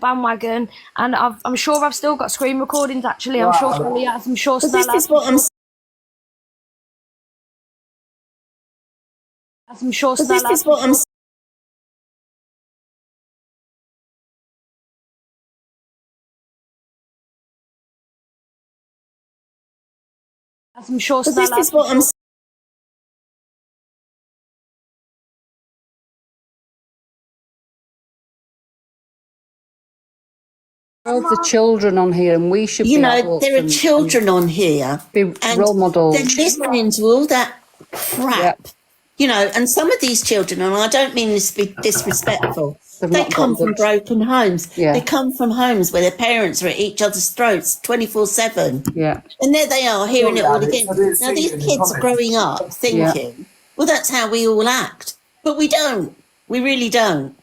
bandwagon, and I'm sure I've still got screen recordings. Actually, I'm sure Kelly has. I'm sure But Stella this is what I'm. I'm sure But this Stella. is what I'm. I'm sure But this Stella. is what I'm. Of the children on here, and we should You be know, adults there are and children on here, be and role models. they're listening to all that crap. Yep. You know, and some of these children, and I don't mean this to be disrespectful, They've they not got come from good- broken homes. Yeah. They come from homes where their parents are at each other's throats 24/7. Yeah. And there they are hearing it all again. I didn't Now, see these it in the kids are comments. growing up thinking, well, that's how we all act. But we don't. We really don't.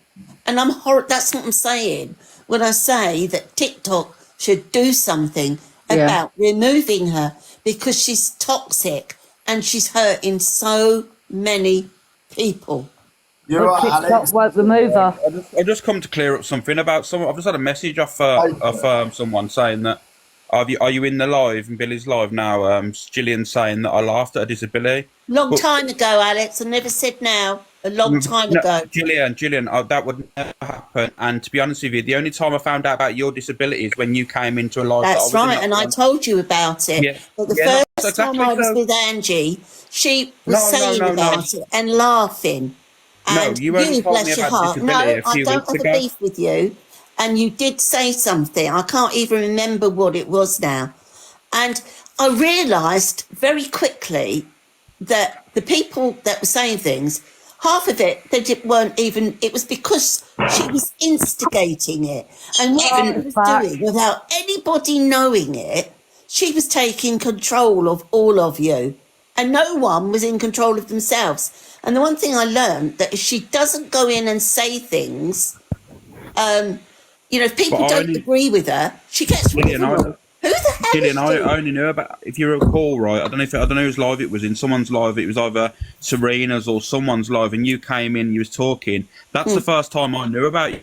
And that's what I'm saying when I say that TikTok should do something Yeah. about removing her, because she's toxic and she's hurting so many people. You're right, TikTok Alex. won't remove her. I just come to clear up something about someone. I've just had a message off someone saying that are you in the live, in Billy's live now? Gillian saying that I laughed at a disability. Long But- time ago, Alex. I never said now. A long time No, ago. Gillian, that would never happen. And to be honest with you, the only time I found out about your disability is when you came into a live. That's right, and I told you about it. Yeah. But the Yeah, first exactly time I was so. with Angie, she was No, saying no. about it and laughing. No, And you only told me bless your about heart. No, disability a I few don't weeks have ago. a beef with you. And you did say something. I can't even remember what it was now. And I realised very quickly that the people that were saying things, half of it, weren't even, it was because she was instigating it. And what she was doing, without anybody knowing it, she was taking control of all of you. And no one was in control of themselves. And the one thing I learned, that if she doesn't go in and say things, you know, if people But I don't only- agree with her, she gets rid of Gillian, them all. Who the hell Gillian, is she? I only knew about, if you recall, right? I don't know whose live it was in. Someone's live. It was either Serena's or someone's live, and you came in. You was talking. That's the first time I knew about you.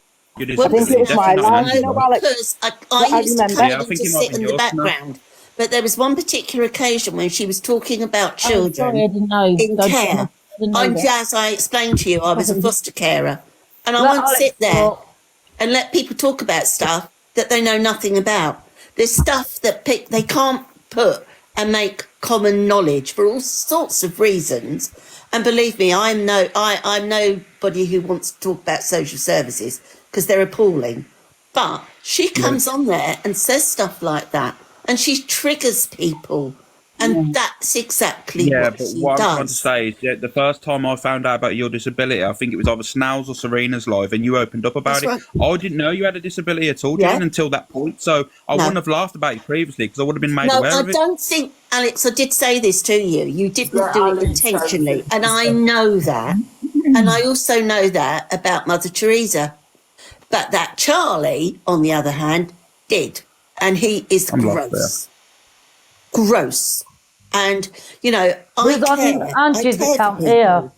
Well, I think it was my Definitely not line, Angie, you know, right? Alex. Because I I used to remember. come Yeah, I in think to it might sit be in the yours, no? background. But there was one particular occasion when she was talking about Oh, children sorry, I didn't know. in I care. didn't know that. As I explained to you, I was a foster carer. And I Let won't Alex sit there talk. and let people talk about stuff that they know nothing about. There's stuff that they can't put and make common knowledge for all sorts of reasons. And believe me, I'm nobody who wants to talk about social services because they're appalling. But she comes on there and says stuff like that, and she triggers people. And that's exactly Yeah, what but she what I'm trying to does. say is that the first time I found out about your disability, I think it was either Snell's or Serena's live, and you opened up about That's it. I didn't know you had a disability at all, Yeah. Gillian, until that point. So I No. wouldn't have laughed about it previously because I would have been made No, aware I of it. don't think, Alex, I did say this to you. You didn't Yeah, do it Alex, intentionally. Alex, And I know that. And I also know that about Mother Teresa. But that Charlie, on the other hand, did. And he is I'm lost gross. Gross. And, you know, I Who's on care. Angie's I care for account people. here?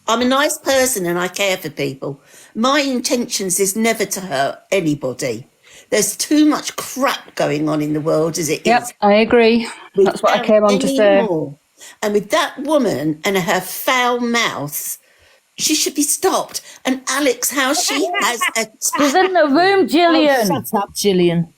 I'm a nice person and I care for people. My intentions is never to hurt anybody. There's too much crap going on in the world as it is. Yep, I agree. That's what I came on to say. Anymore. And with that woman and her foul mouth, she should be stopped. And Alex, how she has She's in attacked. the room, Gillian. Shut up, Gillian.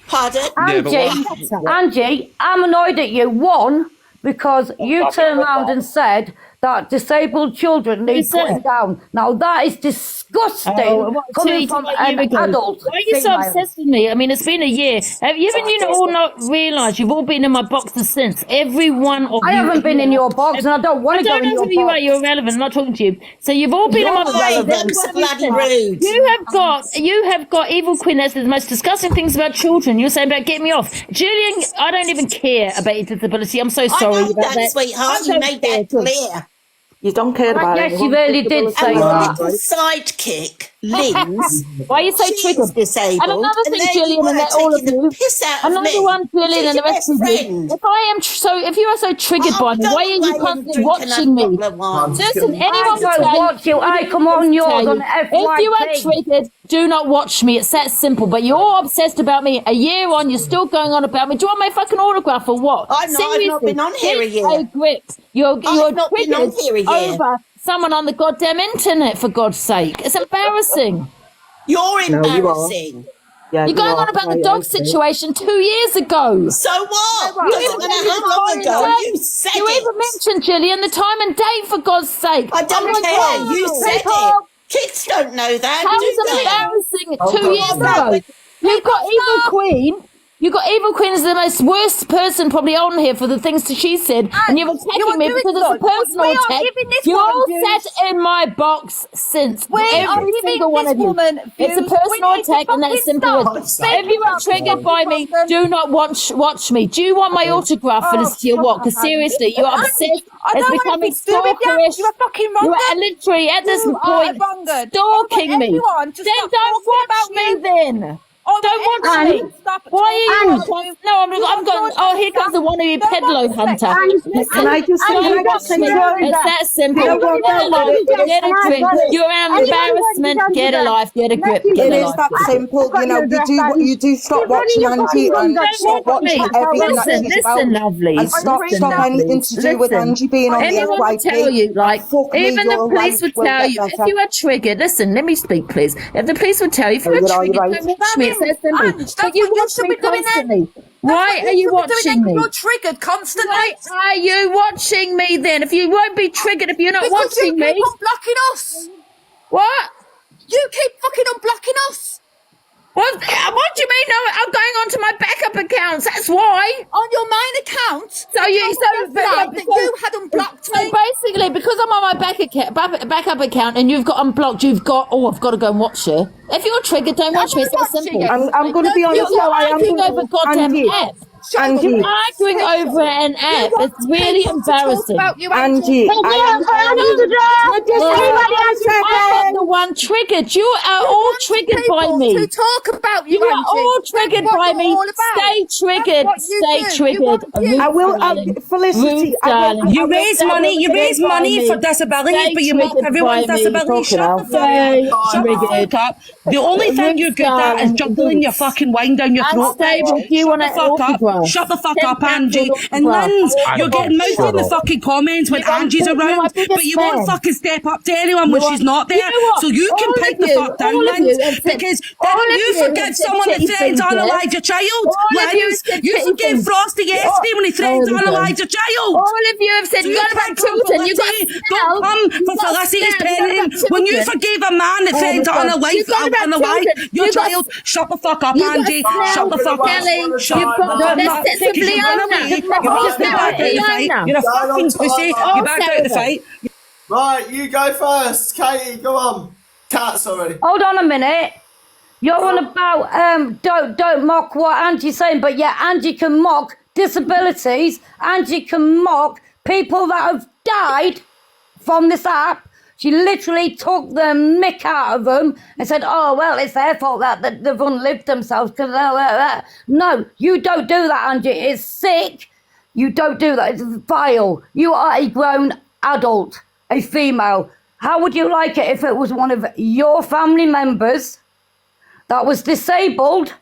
Pardon? Yeah, but Angie, I'm annoyed at you. One, because you turned around and said that disabled children need said putting it? down. Now that is disgusting What a coming tweet from about a an year ago. adult. Why are you so female. obsessed with me? I mean, it's been a year. Have you all not realised you've all been in my boxes since? Every one of I you. haven't been in your box, and I don't want I to go don't in know your who you are. box. You're irrelevant. I'm not talking to you. So you've all been in my You're boxes. irrelevant. That's bloody rude. You have got Evil Queen that says the most disgusting things about children. You're saying about get me off. Julian, I don't even care about your disability. I'm so I sorry know about that, that. sweetheart. I You don't made care that at all. clear. You don't care about Yes, it. you really did say And your that. little sidekick Lynn's. Why are you so She's triggered? disabled. And another thing, there you Gillian, were and they're all of taking the you. piss out of Another me. one, Gillian, She's and the your rest best of you. friend. If I am, if you are so triggered by me, Go why are you away and constantly drink watching another me? bottle of wine. Listen, anyone I will don't tell watch you. I come on yours on If you are FYP. triggered, do not watch me. It's that simple. But you're obsessed about me. A year on, you're still going on about me. Do you want my fucking autograph or what? I've not been on here a Get year. a grip. You're not been on triggered here a year. over someone on the goddamn internet, for God's sake. It's embarrassing. You're embarrassing. Yeah, You're going on about the dog situation 2 years ago. So what? You Doesn't matter how long ago you said You it. even mentioned, Gillian, the time and date, for God's sake. I don't Oh my care. God. You said it. Kids don't know that, How do is they? embarrassing 2 years ago? You've got Evil Queen. You've got Evil Queen as the most worst person probably on here for the things that she said, and you're attacking me because it's a personal we are attack. giving this You woman all views. sat in my box since We are every giving single one this of you. woman It's a views. personal We need to attack, and that's fucking simple. stop. If you are triggered by me, do not watch me. Do you want my autograph for this to your what? Because seriously, you're obsessed. I It's don't want becoming anything to do with you. stalkerish. You are fucking You wrong. are literally at this point stalking me. Everyone to Then stop don't talking watch about me you. then. Oh, Don't watch everyone me. stop Why are you talking watching? about No, I'm You going. are Oh, here comes the wannabe No, peddler one hunter. second. Listen, Can I just don't watch me. It's that simple. No, well, Get a no, life. it is- Get a drink. You're an embarrassment. Get a life. Get a grip. It Get a is life. that simple, you know. You do stop watching Angie and stop watching everything that she's about, Listen, lovely. and stop anything to do with Listen. Angie being on the Anyone will FYP. tell you, like, Fuck me, even the your police life would will tell get you, if better. you are triggered, listen, let me speak, please. If the police would tell you, if you Oh, are you're triggered, right. don't watch me. It's that simple. Ange, But that's you what you watch should me be doing then. constantly. Why are you watching me? You're triggered constantly. Why are you watching me then? If you won't be triggered, if you're not Because you watching keep me, unblocking us. what? You keep fucking unblocking us. What do you mean? No, I'm going on to my backup accounts. That's why. On your main account. So you, that you had unblocked So me. basically, because I'm on my backup account, and you've got unblocked, I've got to go and watch you. If you're triggered, don't watch me. It's that watching simple. you. I'm going to be honest. You're I am arguing over goddamn Angie, app. Angie, You're arguing over an app. It's really embarrassing. Angie, I'm the one triggered. You are all triggered by me. To talk about you, You are Angie. all triggered That's what by me. you're all about. Stay triggered. That's what you Stay do. triggered. You want views. I will, Darling. Felicity, Ruth, I will- darling. You raise money. You raise money for disabilities, Stay but you mock triggered everyone's by me. disability. Shut the fuck Stay up. Shut the triggered. fuck up. The only thing you're good at is juggling your fucking wine down your throat. Unstable. Do you want Shut an the fuck up. autograph? Shut the fuck Ten up, pounds Angie. for And autograph. Linz, you're getting Shut mouthy in the up. fucking comments when You're my Angie's big- you're my around, biggest but you won't fan. fucking step up to anyone when she's not there. You know what? So you can All pick of the you, fuck down, all of Linz, you have said- because all then of you you have forgive said someone that shitty threatens things, to yeah? unalive your child. All of you Linz, have said you shitty forgive things. Frosty yesterday when he threatened to All of you. unalive your child. All of you have said So you you got about can't come children. You got Felicity. Don't come for Felicity's parenting. When you forgave a man that threatened to my God. unalive You got about children. your You got- child, shut the fuck up, you got Angie. smell. Shut the fuck up. Kelly, Shut you've got- the let's fuck up. sit with Because you run Leona. away. Let's You backed out the fight. Leona. You're a fucking pussy. You backed out the fight. Right, you go first. Katie, go on. Cat, sorry. Hold on a minute. You're on about don't mock what Angie's saying, but yeah, Angie can mock disabilities. Angie can mock people that have died from this app. She literally took the mick out of them and said, "Oh well, it's their fault that they've unlived themselves." Because no, you don't do that, Angie. It's sick. You don't do that. It's vile. You are a grown adult, a female. How would you like it if it was one of your family members that was disabled,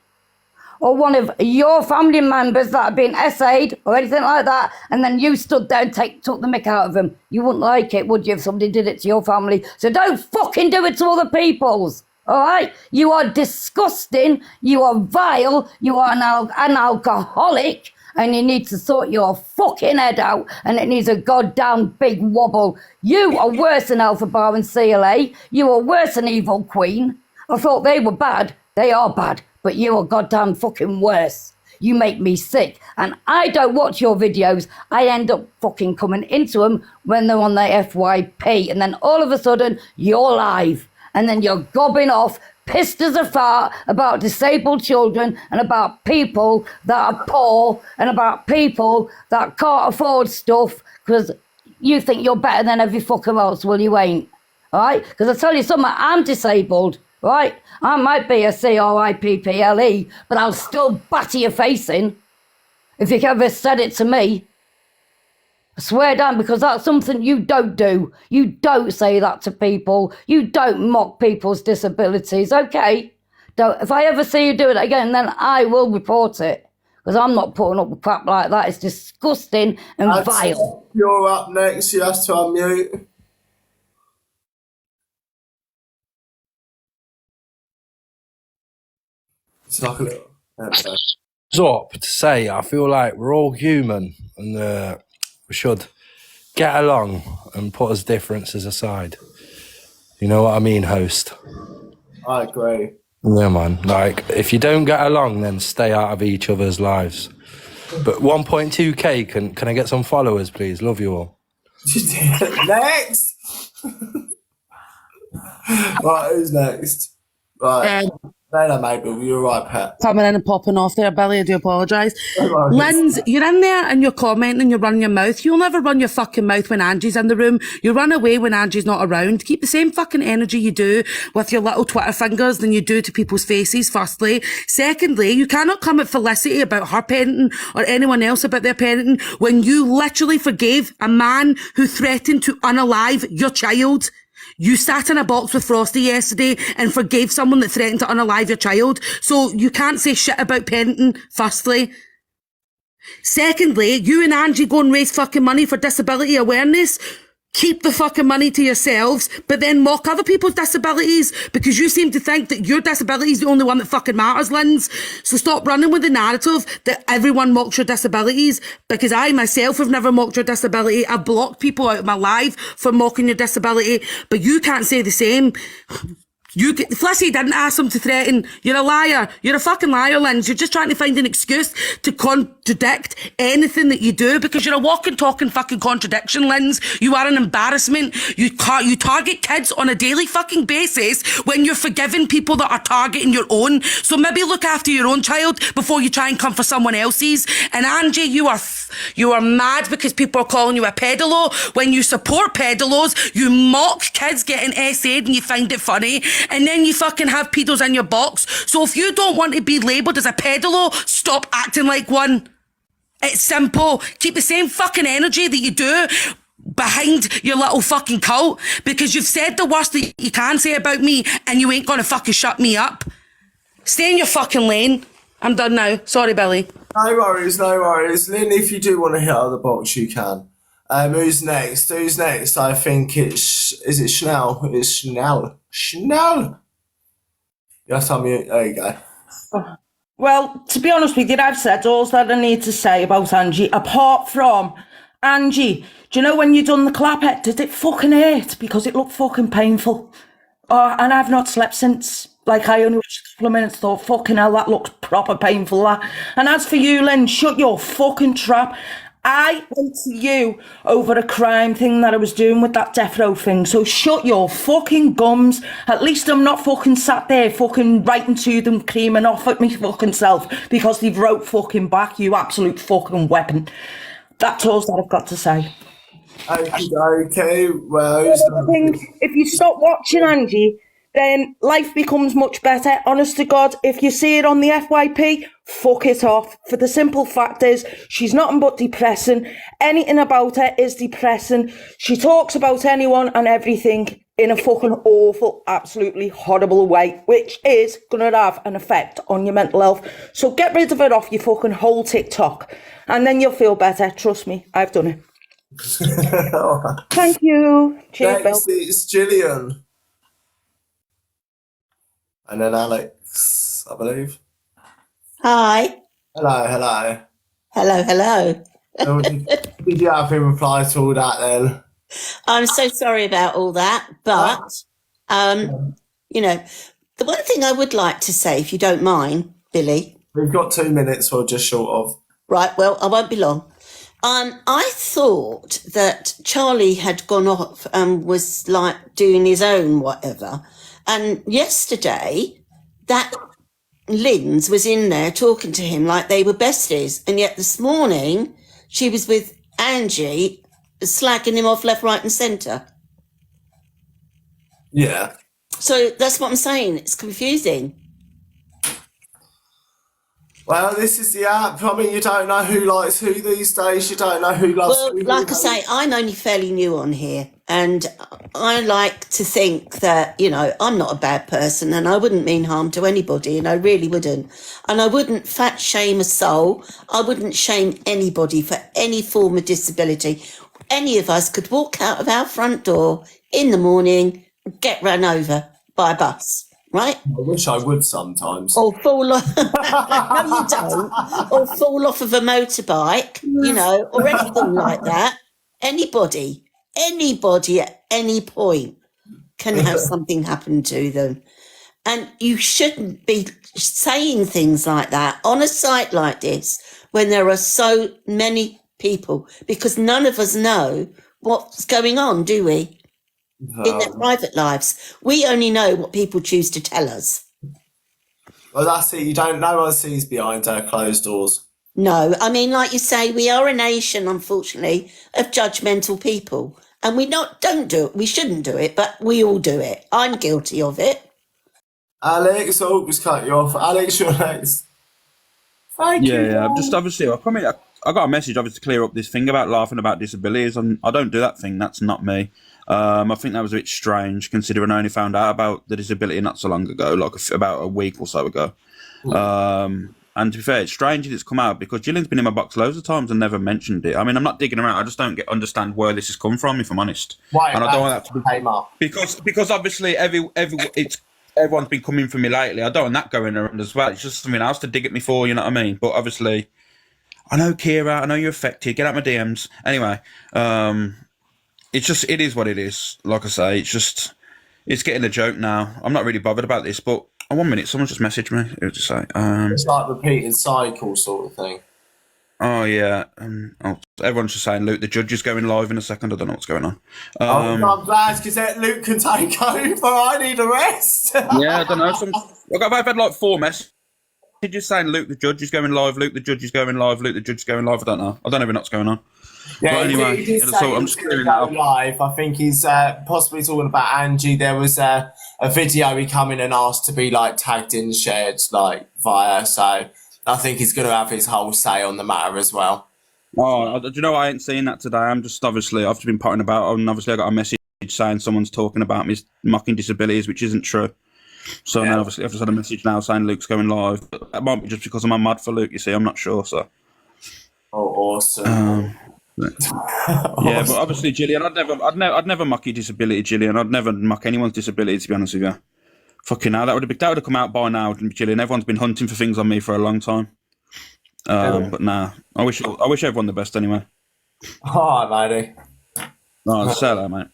or one of your family members that had been essayed or anything like that, and then you stood there and took the mick out of them? You wouldn't like it, would you, if somebody did it to your family? So don't fucking do it to other people's. All right? You are disgusting. You are vile. You are an alcoholic. And you need to sort your fucking head out, and it needs a goddamn big wobble. You are worse than Alpha Bar and CLA. You are worse than Evil Queen. I thought they were bad. They are bad, but you are goddamn fucking worse. You make me sick. And I don't watch your videos. I end up fucking coming into them when they're on their FYP. And then all of a sudden, you're live. And then you're gobbing off, pissed as a fart about disabled children and about people that are poor and about people that can't afford stuff because you think you're better than every fucker else. Well, you ain't. All right? Because I tell you something, I'm disabled. right? I might be a CRIPPLE, but I'll still batter your face in if you ever said it to me. I swear down, because that's something you don't do. You don't say that to people. You don't mock people's disabilities, okay? If I ever see you do it again, then I will report it. Because I'm not putting up with crap like that. It's disgusting and vile. You're up next. You have to unmute. It's like a little... Up to say I feel like we're all human and we should get along and put us differences aside. You know what I mean, host? I agree. Yeah, man. Like, if you don't get along, then stay out of each other's lives. But 1.2k, can I get some followers, please? Love you all. Next! Right, who's next? Right. No, maybe you're right, Pat. Coming in and popping off there, Billy, I do apologise. Linz, you're in there and you're commenting and you're running your mouth. You'll never run your fucking mouth when Angie's in the room. You run away when Angie's not around. Keep the same fucking energy you do with your little Twitter fingers than you do to people's faces, firstly. Secondly, you cannot come at Felicity about her parenting or anyone else about their parenting when you literally forgave a man who threatened to unalive your child. You sat in a box with Frosty yesterday and forgave someone that threatened to unalive your child. So you can't say shit about parenting, firstly. Secondly, you and Angie go and raise fucking money for disability awareness. Keep the fucking money to yourselves, but then mock other people's disabilities because you seem to think that your disability is the only one that fucking matters, Linz. So stop running with the narrative that everyone mocks your disabilities, because I myself have never mocked your disability. I've blocked people out of my life for mocking your disability, but you can't say the same. Felicity didn't ask him to threaten. You're a liar. You're a fucking liar, Linz. You're just trying to find an excuse to contradict anything that you do because you're a walking, talking fucking contradiction, Linz. You are an embarrassment. You target kids on a daily fucking basis when you're forgiving people that are targeting your own. So maybe look after your own child before you try and come for someone else's. And Angie, you are mad because people are calling you a pedalo. When you support pedalos, you mock kids getting SA'd and you find it funny. And then you fucking have pedos in your box. So if you don't want to be labelled as a pedalo, stop acting like one. It's simple. Keep the same fucking energy that you do behind your little fucking cult, because you've said the worst that you can say about me and you ain't gonna fucking shut me up. Stay in your fucking lane. I'm done now. Sorry, Billy. No worries, no worries. Lynn, if you do want to hit out of the box, you can. Who's next? I think is it Schnell? It's Schnell. Yes, there you go. Well, to be honest with you, I've said all that I need to say about Angie, apart from Angie. Do you know when you done the clapper, did it fucking hurt? Because it looked fucking painful. And I've not slept since. Like, I only watched a couple of minutes, thought, fucking hell, that looked proper painful, that. And as for you, Lynn, shut your fucking trap. I went to you over a crime thing that I was doing with that death row thing. So shut your fucking gums. At least I'm not fucking sat there fucking writing to them, creaming off at me fucking self because they've wrote fucking back, you absolute fucking weapon. That's all that I've got to say. Okay, well, if you stop watching Angie, then life becomes much better. Honest to God, if you see it on the FYP, fuck it off. For the simple fact is, she's nothing but depressing. Anything about her is depressing. She talks about anyone and everything in a fucking awful, absolutely horrible way, which is going to have an effect on your mental health. So get rid of it off your fucking whole TikTok, and then you'll feel better. Trust me, I've done it. Thank you. Cheers, next Bill. is Gillian. And then Alex, I believe. Hi. Hello. Did you have him reply to all that then? I'm so sorry about all that, but, you know, the one thing I would like to say, if you don't mind, Billy. We've got 2 minutes or just short of. Right, well, I won't be long. I thought that Charlie had gone off and was like doing his own whatever. And yesterday, that Linz was in there talking to him like they were besties. And yet this morning, she was with Angie, slagging him off left, right and centre. Yeah. So that's what I'm saying. It's confusing. Well, this is the app. I mean, you don't know who likes who these days. You don't know who loves Well, who. like I say, I'm only fairly new on here, and I like to think that, you know, I'm not a bad person and I wouldn't mean harm to anybody, and I really wouldn't. And I wouldn't fat shame a soul. I wouldn't shame anybody for any form of disability. Any of us could walk out of our front door in the morning and get run over by a bus. Right? I wish I would sometimes. Or fall off. No, you don't. Or fall off of a motorbike, you know, or anything like that. Anybody at any point can have something happen to them. And you shouldn't be saying things like that on a site like this when there are so many people, because none of us know what's going on, do we? In their private lives. We only know what people choose to tell us. Well, that's it. You don't. No one sees behind closed doors. No, I mean, like you say, we are a nation, unfortunately, of judgmental people, and we don't do it. We shouldn't do it, but we all do it. I'm guilty of it. Alex, oh, just cut you off. Alex, you're next. Thank you. Yeah, just obviously, I got a message obviously to clear up this thing about laughing about disabilities, and I don't do that thing. That's not me. I think that was a bit strange, considering I only found out about the disability not so long ago, like about a week or so ago. And to be fair, it's strange that it's come out because Gillian's been in my box loads of times and never mentioned it. I mean, I'm not digging around. I just don't understand where this has come from, if I'm honest. Why? And I don't want that to be came up because obviously everyone's been coming for me lately. I don't want that going around as well. It's just something else to dig at me for. You know what I mean? But obviously, I know Kira. I know you're affected. Get out my DMs. Anyway, it is what it is. Like I say, it's getting a joke now. I'm not really bothered about this, but 1 minute, someone just messaged me. It was just like, it's like repeating cycle sort of thing. Oh yeah. Everyone's just saying Luke the Judge is going live in a second. I don't know what's going on. I'm glad because Luke can take over. I need a rest. Yeah, I don't know. I've had like 4 messages saying Luke the Judge is going live. Luke the Judge is going live. Luke the Judge is going live. I don't know. I don't even know what's going on. Yeah, but anyway, he did say I'm just clearing that up. Live. I think he's possibly talking about Angie. There was a video he come in and asked to be like tagged in, shared like via. So I think he's going to have his whole say on the matter as well. Oh, do you know I ain't seen that today? I'm just obviously I've been potting about, and obviously I got a message saying someone's talking about me mocking disabilities, which isn't true. So now obviously I've just had a message now saying Luke's going live. But that might be just because I'm a mad for Luke. You see, I'm not sure. So. Oh, awesome. Yeah, but obviously, Gillian, I'd never mock your disability, Gillian. I'd never mock anyone's disability, to be honest with you. Fucking hell, that would have come out by now, Gillian. Everyone's been hunting for things on me for a long time. But nah, I wish everyone the best anyway. All right, matey. Oh, say that, mate.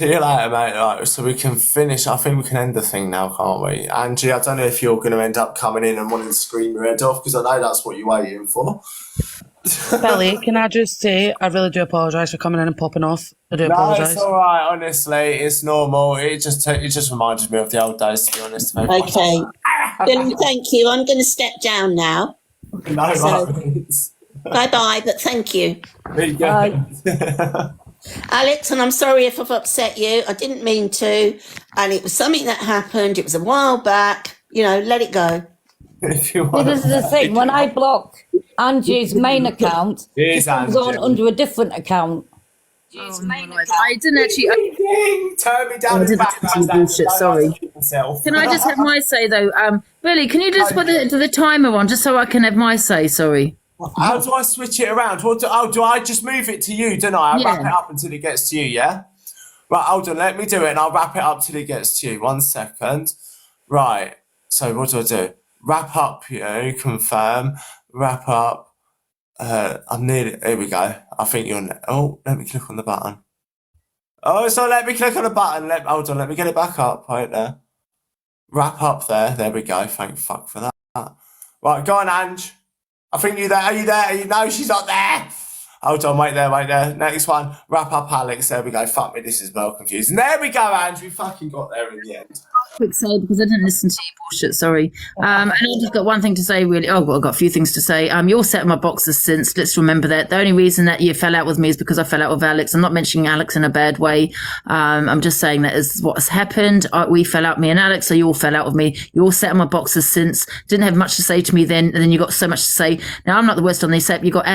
See you later, mate. Right, so we can finish. I think we can end the thing now, can't we? Angie, I don't know if you're going to end up coming in and wanting to scream your head off, because I know that's what you're waiting for. Belly, can I just say I really do apologise for coming in and popping off. I do apologise. No, it's all right. Honestly, it's normal. It just reminded me of the old days, to be honest. Okay, Billy, thank you. I'm going to step down now. No worries. Bye, but thank you. There you go. Alex, and I'm sorry if I've upset you. I didn't mean to, and it was something that happened. It was a while back. You know, let it go. If you See, want. this is the thing. When I block Angie's main account, it comes on under a different account. I didn't actually. Turn me down. I didn't actually bullshit. Sorry. Can I just have my say though? Billy, can you just put the timer on just so I can have my say? Sorry. How do I switch it around? Do I just move it to you, don't I? I Yeah. wrap it up until it gets to you, yeah? Right, hold on, let me do it and I'll wrap it up till it gets to you. 1 second. Right, so what do? Wrap up, confirm, wrap up. I'm nearly, here we go. I think you're, let me click on the button. Oh, so let me click on the button. Hold on, let me get it back up right there. Wrap up there we go. Thank fuck for that. Right, go on, Ange. I think you're there. Are you there? No, she's not there. Hold on, wait there. Next one. Wrap up, Alex. There we go. Fuck me, this is well confusing. There we go, Ange. We fucking got there in the end. quick say because I didn't listen to your bullshit. Sorry. And I've just got one thing to say. Really. Oh, well, I've got a few things to say. You all set my boxes since. Let's remember that. The only reason that you fell out with me is because I fell out with Alex. I'm not mentioning Alex in a bad way. I'm just saying that is what has happened. We fell out, me and Alex. So you all fell out with me. You all set my boxes since. Didn't have much to say to me then, and then you got so much to say. Now I'm not the worst on this app. You got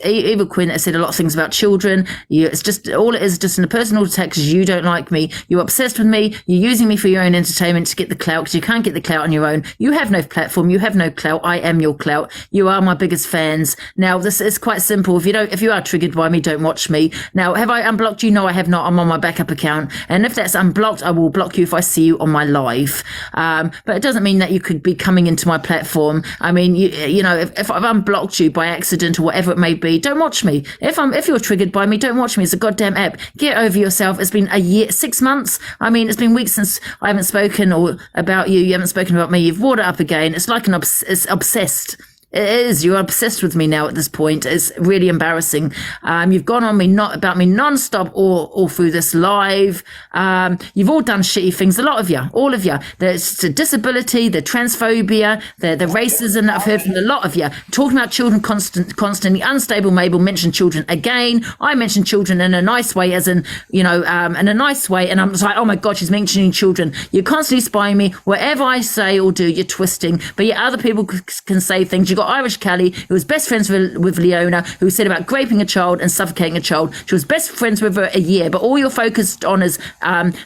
Eva Quinn that said a lot of things about children. It's just all it is, just in a personal attack because you don't like me. You're obsessed with me. You're using me for your own entertainment to get the clout because you can't get the clout on your own. You have no platform. You have no clout. I am your clout. You are my biggest fans. Now this is quite simple. If you are triggered by me, don't watch me. Now have I unblocked you? No, I have not. I'm on my backup account, and if that's unblocked, I will block you if I see you on my live. But it doesn't mean that you could be coming into my platform. I mean, you know, if I've unblocked you by accident or whatever it may be, don't watch me. If you're triggered by me, don't watch me. It's a goddamn app. Get over yourself. It's been a year, 6 months. I mean, it's been weeks since I haven't spoken or about you. You haven't spoken about me. You've brought it up again. It's like it's obsessed. It is. You're obsessed with me now at this point. It's really embarrassing. You've gone on me about me non-stop all through this live. You've all done shitty things. A lot of you, all of you. There's the disability, the transphobia, the racism that I've heard from a lot of you. Talking about children constantly. Unstable Mabel mentioned children again. I mentioned children in a nice way, as in, you know, in a nice way. And I'm just like, oh my God, she's mentioning children. You're constantly spying me. Whatever I say or do, you're twisting. But yet other people can say things. You've got Irish Kelly, who was best friends with Leona, who said about raping a child and suffocating a child. She was best friends with her a year, but all you're focused on is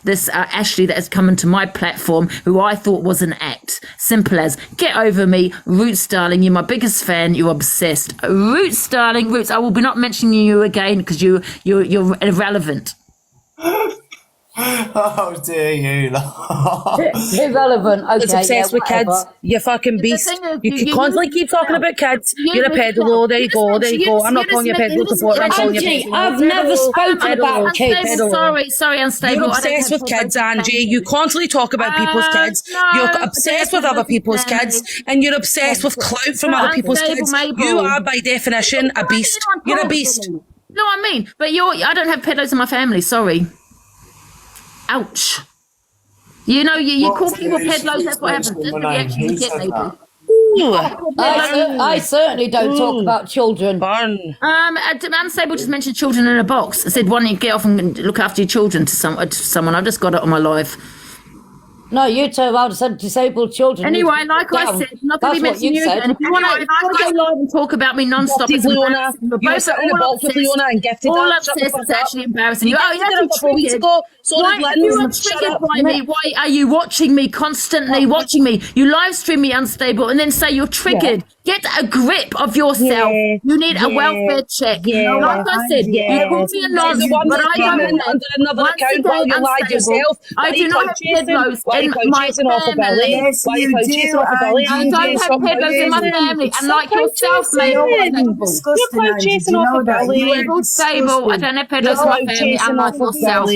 this Ashley that has come into my platform, who I thought was an act. Simple as, get over me, Roots darling, you're my biggest fan, you're obsessed. Roots darling, Roots, I will be not mentioning you again because you're irrelevant. Oh dear you lot. Irrelevant. Okay. It's obsessed with kids. You fucking beast. You constantly keep talking about kids. You're a peddler. There you go. There you go. I'm not calling you a peddler supporter. I'm calling you a peddler. I've never spoken about kids. Sorry, Unstable. You're obsessed with kids, Angie. You constantly talk about people's kids. You're obsessed with other people's kids, and you're obsessed with clout from other people's kids. You are, by definition, a beast. You're a beast. No, I mean, but I don't have peddlers in my family. Sorry. Ouch. You know, you call people peddlers, that's what happens. That's the reaction you get, maybe. I certainly don't talk about children. Unstable just mentioned children in a box. I said, why don't you get off and look after your children to someone? I've just got it on my live. No, you turned around and said disabled children. Anyway, like I said, I'm not going to be mentioning you again. If you want to go live and talk about me non-stop, it's embarrassing. You're sat in a box with Leona and gifted all obsessed is actually embarrassing. You actually triggered. Why you are triggered by me? Why are you watching me constantly? Watching me. You live stream me Unstable and then say you're triggered. Get a grip of yourself. You need a welfare check. Like I said, you call me a nonce, but I don't. Under another account while you lied yourself. I do not have peddlers in my family. Yes, you do. I don't have peddlers in my family. And like yourself, Mabel, You're quite chasing off a belly. you're stable. I don't have peddlers in my family. I'm like yourself.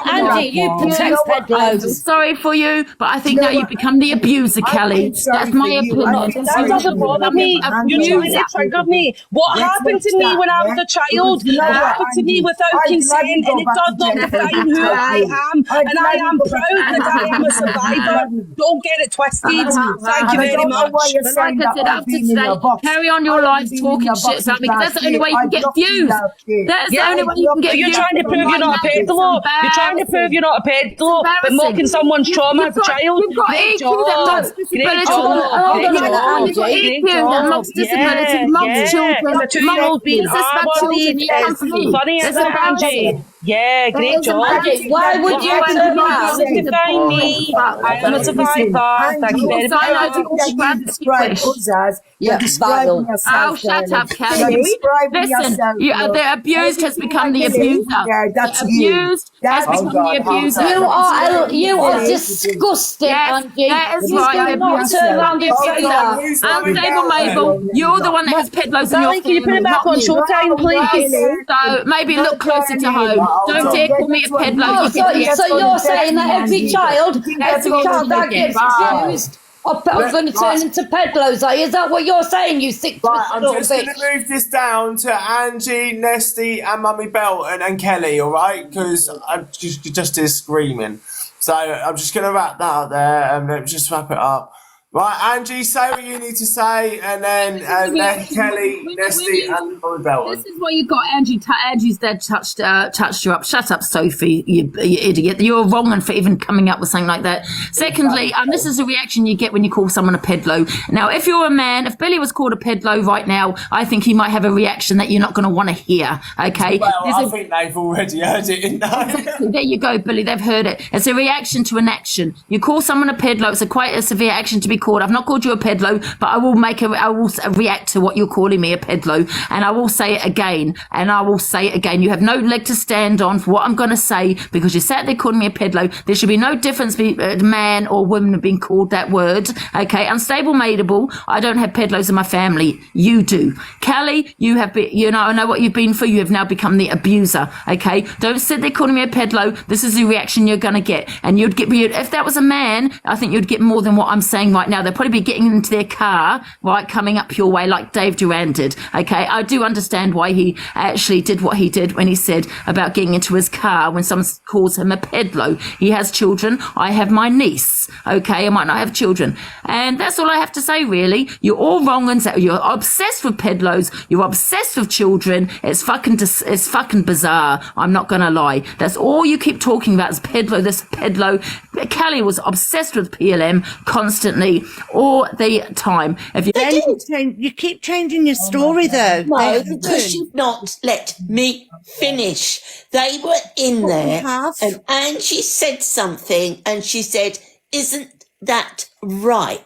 Angie, you protect peddlers. I'm sorry for you, but I think now you've become the abuser, Kelly. That's my opinion. That doesn't bother me. You're trying to trigger me. What happened to me when I was a child happened to me without consent, and it does not define who I am. And I am proud that I am a survivor. Don't get it twisted. Thank you very much. Like I said, after today, carry on your life talking shit about me, because that's the only way you can get views. That's the only way you can get views. You're trying to prove you're not a peddler. You're trying to prove you're not a peddler, but mocking someone's trauma as a child. You've got EQ that mocks disability. You've got EQ that mocks disability, mocks children, mocks children. It's funny as a Angie. Yeah, great job. Why would you turn around? Define me. I am a survivor. Thank you very much. Oh, shut up, Kelly. Listen, the abused has become the abuser. The abused has become the abuser. You are disgusting, Angie. That is right. You not turn around and say that. Unstable Mabel, you're the one that has peddlers in your family. Can you put it back on Showtime, please? So maybe look closer to home. Don't dare call me a peddler. So you're saying that every child that gets abused are going to turn into peddlers? Is that what you're saying, you sick I'm little just going to bitch? move this down to Angie, Nesty, and Mummy Belton and Kelly, all right? Because I'm just is screaming. So I'm just going to wrap that up there and let me just wrap it up. Right, Angie, say what you need to say, and then Kelly, Nesty, and Bobby Belton. This is what you got, Angie. Angie's dad touched you up. Shut up, Sophie, you idiot. You're wrong for even coming up with something like that. Secondly, this is a reaction you get when you call someone a pedlo. Now, if you're a man, if Billy was called a pedlo right now, I think he might have a reaction that you're not going to want to hear, okay? Well, I think they've already heard it, didn't they? There you go, Billy. They've heard it. It's a reaction to an action. You call someone a pedlo, it's quite a severe action to be called. I've not called you a pedlo, but I will react to what you're calling me a pedlo, and I will say it again, You have no leg to stand on for what I'm going to say because you sat there calling me a pedlo. There should be no difference between man or woman being called that word. Okay, unstable mateable. I don't have pedlos in my family. You do. Kelly, you have been. I know what you've been for. You have now become the abuser. Okay, don't sit there calling me a pedlo. This is the reaction you're going to get, and you'd get. If that was a man, I think you'd get more than what I'm saying right now. They'll probably be getting into their car, right, coming up your way like Dave Duran did. Okay, I do understand why he actually did what he did when he said about getting into his car when someone calls him a pedlo. He has children. I have my niece. Okay, I might not have children, and that's all I have to say. Really, you're all wrong, and you're obsessed with pedlos. You're obsessed with children. It's fucking bizarre. I'm not gonna lie. That's all you keep talking about is pedlo. This pedlo. Kelly was obsessed with PLM constantly all the time. If you keep changing your story though. No, because you've not let me finish. They were in there, and Angie said something, and she said, "Isn't that right?"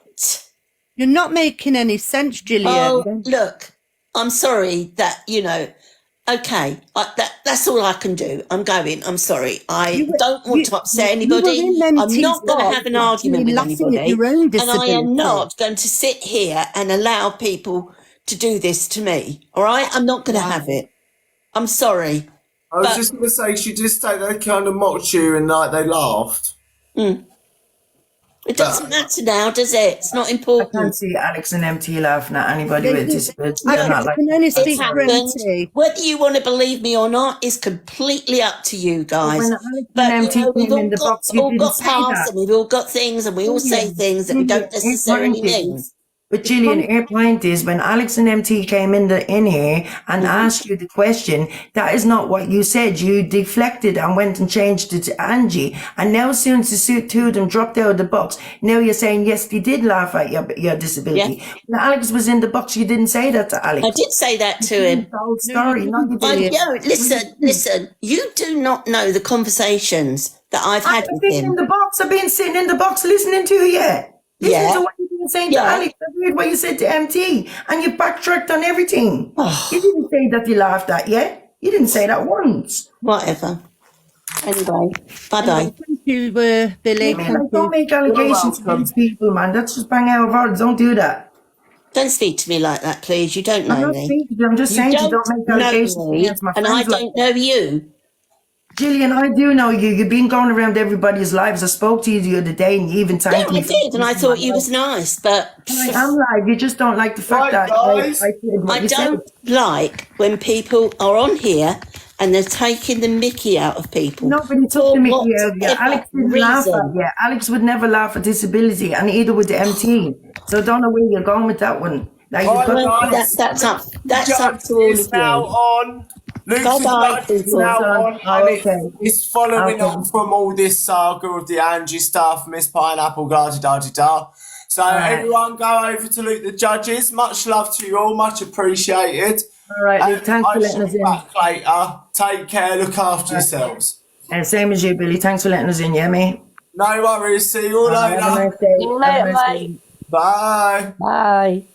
You're not making any sense, Gillian. Oh, look, I'm sorry that okay, that's all I can do. I'm going. I'm sorry. I don't want to upset anybody. I'm not going to have an argument with anybody. And I am not going to sit here and allow people to do this to me. All right? I'm not going to have it. I'm sorry. I was just going to say, she did say they kind of mocked you and they laughed. It doesn't matter now, does it? It's not important. I can't see Alex and MT laughing at anybody with disabilities. I can only speak for MT. Whether you want to believe me or not is completely up to you guys. But we've all got paths and we've all got things and we all say things that we don't necessarily mean. But Gillian, her point is when Alex and MT came in here and asked you the question, that is not what you said. You deflected and went and changed it to Angie. And now as soon as the two of them dropped out of the box, now you're saying, yes, they did laugh at your disability. Yeah. When Alex was in the box, you didn't say that to Alex. I did say that to him. Sorry, listen, you do not know the conversations that I've had with him. I've been sitting in the box listening to you. Listen to what you've been saying to Alex. I heard what you said to MT, and you backtracked on everything. You didn't say that you laughed at yet. You didn't say that once. Whatever. Anyway, bye-bye. Thank you, Billy. Don't make allegations against people, man. That's just bang out of order. Don't do that. Don't speak to me like that, please. You don't know me. I'm just saying you don't make allegations against my friends. And I don't know you. Gillian, I do know you. You've been going around everybody's lives. I spoke to you the other day and you even thanked me. I did, and I thought you was nice, but... I am live. You just don't like the fact that I don't like when people are on here and they're taking the mickey out of people. Nobody took the mickey out of you. Alex didn't laugh at you. Alex would never laugh at disability, and either would the MT. So I don't know where you're going with that one. Like that's up to all of you. Now on. Luke's now on, and it's following on from all this saga of the Angie stuff, Miss Pineapple, da-da-da-da-da. So everyone go over to Luke the Judges. Much love to you all, much appreciated. All right, Luke, thanks for letting us in. Back later. Take care, look after yourselves. And same as you, Billy. Thanks for letting us in, yeah, mate? No worries, see you all later. Have a nice day. See you later, mate. Bye. Bye.